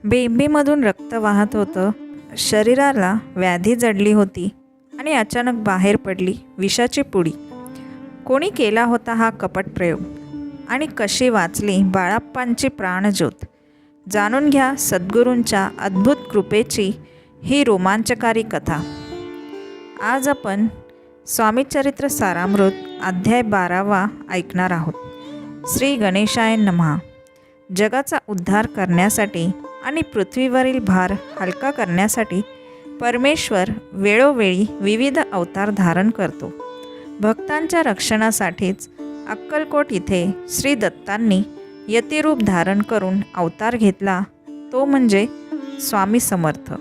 बेंबीमधून रक्त वाहत होतं, शरीराला व्याधी जडली होती आणि अचानक बाहेर पडली विषाची पुडी. कोणी केला होता हा कपट प्रयोग आणि कशी वाचली बाळाप्पांची प्राणज्योत? जाणून घ्या सद्गुरूंच्या अद्भुत कृपेची ही रोमांचकारी कथा. आज आपण स्वामीचरित्र सारामृत अध्याय 12 ऐकणार आहोत. श्री गणेशाय नमः. जगाचा उद्धार करण्यासाठी आणि पृथ्वीवरील भार हलका करण्यासाठी परमेश्वर वेळोवेळी विविध अवतार धारण करतो. भक्तांच्या रक्षणासाठीच अक्कलकोट इथे श्री दत्तांनी यतिरूप धारण करून अवतार घेतला, तो म्हणजे स्वामी समर्थ.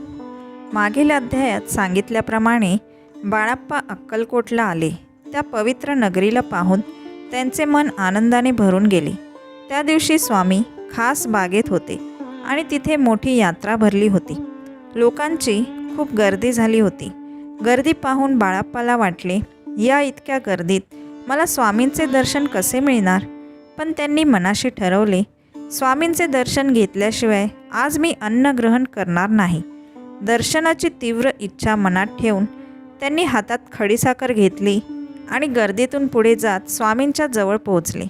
मागील अध्यायात सांगितल्याप्रमाणे बाळाप्पा अक्कलकोटला आले. त्या पवित्र नगरीला पाहून त्यांचे मन आनंदाने भरून गेले. त्या दिवशी स्वामी खास बागेत होते आणि तिथे मोठी यात्रा भरली होती. लोकांची खूप गर्दी झाली होती. गर्दी पाहून बाळाप्पाला वाटले, या इतक्या गर्दीत मला स्वामींचे दर्शन कसे मिळणार? पण त्यांनी मनाशी ठरवले, स्वामींचे दर्शन घेतल्याशिवाय आज मी अन्न ग्रहण करणार नाही. दर्शनाची तीव्र इच्छा मनात ठेवून त्यांनी हातात खडीसाखर घेतली आणि गर्दीतून पुढे जात स्वामींच्या जवळ पोहोचले.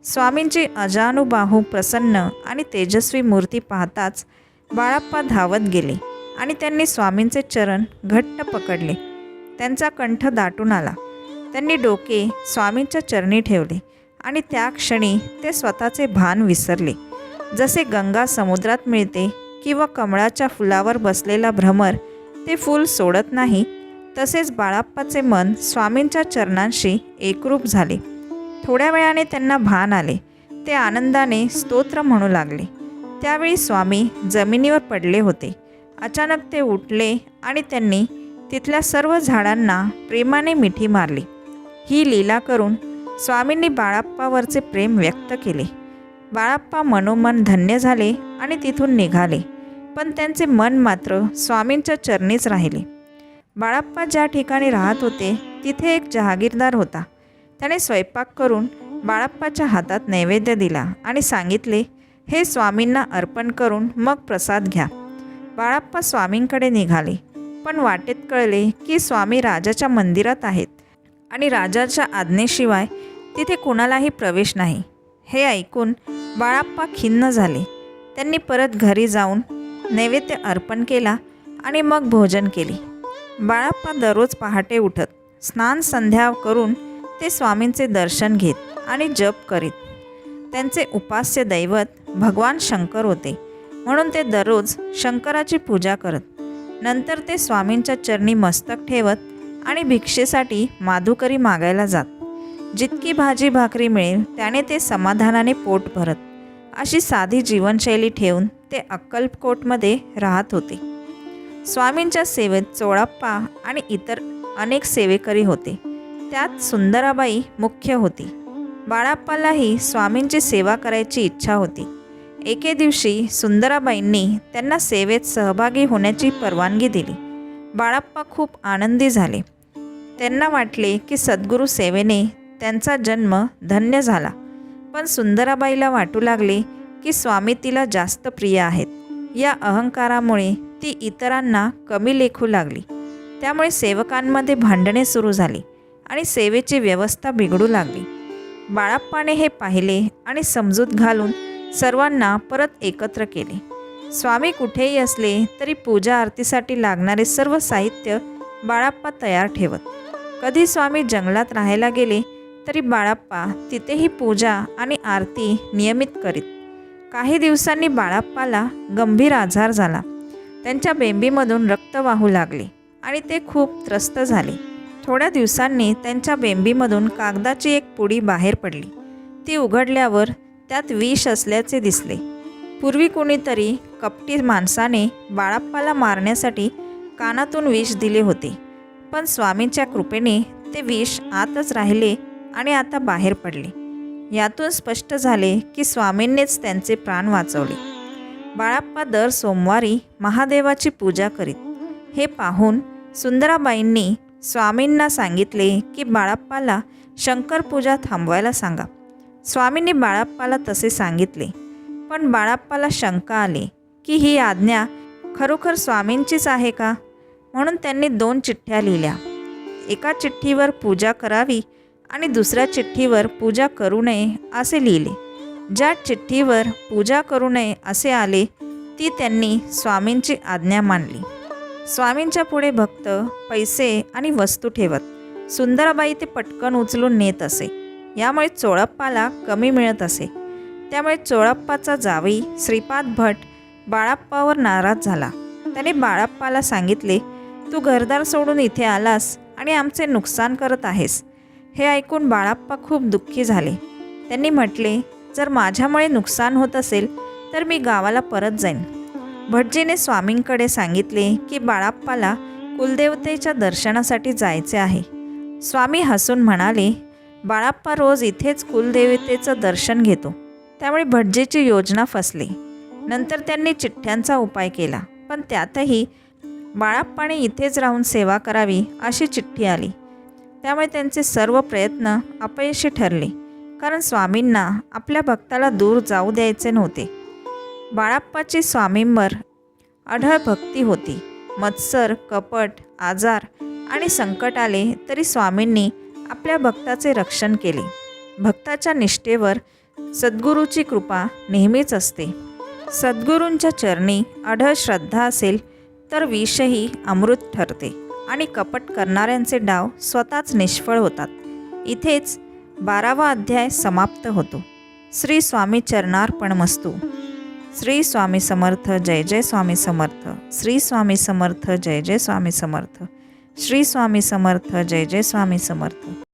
स्वामींची अजानुबाहू प्रसन्न आणि तेजस्वी मूर्ती पाहताच बाळाप्पा धावत गेले आणि त्यांनी स्वामींचे चरण घट्ट पकडले. त्यांचा कंठ दाटून आला. त्यांनी डोके स्वामींच्या चरणी ठेवले आणि त्या क्षणी ते स्वतःचे भान विसरले. जसे गंगा समुद्रात मिळते किंवा कमळाच्या फुलावर बसलेला भ्रमर ते फूल सोडत नाही, तसेच बाळाप्पाचे मन स्वामींच्या चरणांशी एकरूप झाले. थोड्या वेळाने त्यांना भान आले. ते आनंदाने स्तोत्र म्हणू लागले. त्यावेळी स्वामी जमिनीवर पडले होते. अचानक ते उठले आणि त्यांनी तिथल्या सर्व झाडांना प्रेमाने मिठी मारली. ही लीला करून स्वामींनी बाळाप्पावरचे प्रेम व्यक्त केले. बाळाप्पा मनोमन धन्य झाले आणि तिथून निघाले. पण त्यांचे मन मात्र स्वामींच्या चरणीच राहिले. बाळाप्पा ज्या ठिकाणी राहत होते तिथे एक जहागीरदार होता. त्याने स्वयंपाक करून बाळाप्पाच्या हातात नैवेद्य दिला आणि सांगितले, हे स्वामींना अर्पण करून मग प्रसाद घ्या. बाळाप्पा स्वामींकडे निघाले, पण वाटेत कळले की स्वामी राजाच्या मंदिरात आहेत आणि राजाच्या आज्ञेशिवाय तिथे कुणालाही प्रवेश नाही. हे ऐकून बाळाप्पा खिन्न झाले. त्यांनी परत घरी जाऊन नैवेद्य अर्पण केला आणि मग भोजन केले. बाळाप्पा दररोज पहाटे उठत, स्नान संध्या करून ते स्वामींचे दर्शन घेत आणि जप करीत. त्यांचे उपास्य दैवत भगवान शंकर होते, म्हणून ते दररोज शंकराची पूजा करत. नंतर ते स्वामींच्या चरणी मस्तक ठेवत आणि भिक्षेसाठी माधुकरी मागायला जात. जितकी भाजी भाकरी मिळेल त्याने ते समाधानाने पोट भरत. अशी साधी जीवनशैली ठेवून ते अक्कलकोटमध्ये राहत होते. स्वामींच्या सेवेत चोळाप्पा आणि इतर अनेक सेवेकरी होते. त्यात सुंदराबाई मुख्य होती. बाळाप्पालाही स्वामींची सेवा करायची इच्छा होती. एके दिवशी सुंदराबाईंनी त्यांना सेवेत सहभागी होण्याची परवानगी दिली. बाळाप्पा खूप आनंदी झाले. त्यांना वाटले की सद्गुरू सेवेने त्यांचा जन्म धन्य झाला. पण सुंदराबाईला वाटू लागले की स्वामी तिला जास्त प्रिय आहेत. या अहंकारामुळे ती इतरांना कमी लेखू लागली. त्यामुळे सेवकांमध्ये भांडणे सुरू झाली आणि सेवेची व्यवस्था बिघडू लागली. बाळाप्पाने हे पाहिले आणि समजूत घालून सर्वांना परत एकत्र केले. स्वामी कुठेही असले तरी पूजा आरतीसाठी लागणारे सर्व साहित्य बाळाप्पा तयार ठेवत. कधी स्वामी जंगलात राहायला गेले तरी बाळाप्पा तिथेही पूजा आणि आरती नियमित करीत. काही दिवसांनी बाळाप्पाला गंभीर आजार झाला. त्यांच्या बेंबीमधून रक्त वाहू लागले आणि ते खूप त्रस्त झाले. थोड्या दिवसांनी त्यांच्या बेंबीमधून कागदाची एक पुडी बाहेर पडली. ती उघडल्यावर त्यात विष असल्याचे दिसले. पूर्वी कोणीतरी कपटी माणसाने बाळाप्पाला मारण्यासाठी कानातून विष दिले होते. पण स्वामींच्या कृपेने ते विष आतच राहिले आणि आता बाहेर पडले. यातून स्पष्ट झाले की स्वामींनीच त्यांचे प्राण वाचवले. बाळाप्पा दर सोमवारी महादेवाची पूजा करीत. हे पाहून सुंदराबाईंनी स्वामींना सांगितले की बाळाप्पाला शंकर पूजा थांबवायला सांगा. स्वामींनी बाळाप्पाला तसे सांगितले. पण बाळाप्पाला शंका आली की ही आज्ञा खरोखर स्वामींचीच आहे का. म्हणून त्यांनी 2 चिठ्ठ्या लिहिल्या. एका चिठ्ठीवर पूजा करावी आणि दुसऱ्या चिठ्ठीवर पूजा करू नये असे लिहिले. ज्या चिठ्ठीवर पूजा करू नये असे आले ती त्यांनी स्वामींची आज्ञा मानली. स्वामींच्या पुढे भक्त पैसे आणि वस्तू ठेवत सुंदराबाई ते पटकन उचलून नेत असे. यामुळे चोळप्पाला कमी मिळत असे. त्यामुळे चोळप्पाचा जावई श्रीपाद भट बाळाप्पावर नाराज झाला. त्याने बाळाप्पाला सांगितले, तू घरदार सोडून इथे आलास आणि आमचे नुकसान करत आहेस. हे ऐकून बाळाप्पा खूप दुःखी झाले. त्यांनी म्हटले, जर माझ्यामुळे नुकसान होत असेल तर मी गावाला परत जाईन. भटजीने स्वामींकडे सांगितले की बाळाप्पाला कुलदेवतेच्या दर्शनासाठी जायचे आहे. स्वामी हसून म्हणाले, बाळाप्पा रोज इथेच कुलदेवतेचं दर्शन घेतो. त्यामुळे भटजीची योजना फसली. नंतर त्यांनी चिठ्ठ्यांचा उपाय केला, पण त्यातही बाळाप्पाने इथेच राहून सेवा करावी अशी चिठ्ठी आली. त्यामुळे त्यांचे सर्व प्रयत्न अपयशी ठरले, कारण स्वामींना आपल्या भक्ताला दूर जाऊ द्यायचे नव्हते. बाळाप्पाची स्वामींवर अढळ भक्ती होती. मत्सर, कपट, आजार आणि संकट आले तरी स्वामींनी आपल्या भक्ताचे रक्षण केले. भक्ताच्या निष्ठेवर सद्गुरूची कृपा नेहमीच असते. सद्गुरूंच्या चरणी अढळ श्रद्धा असेल तर विषही अमृत ठरते आणि कपट करणाऱ्यांचे डाव स्वतःच निष्फळ होतात. इथेच 12वा अध्याय समाप्त होतो. श्री स्वामी चरणार्पणमस्तु. श्री स्वामी समर्थ. जय जय स्वामी समर्थ. श्री स्वामी समर्थ. जय जय स्वामी समर्थ. श्री स्वामी समर्थ. जय जय स्वामी समर्थ.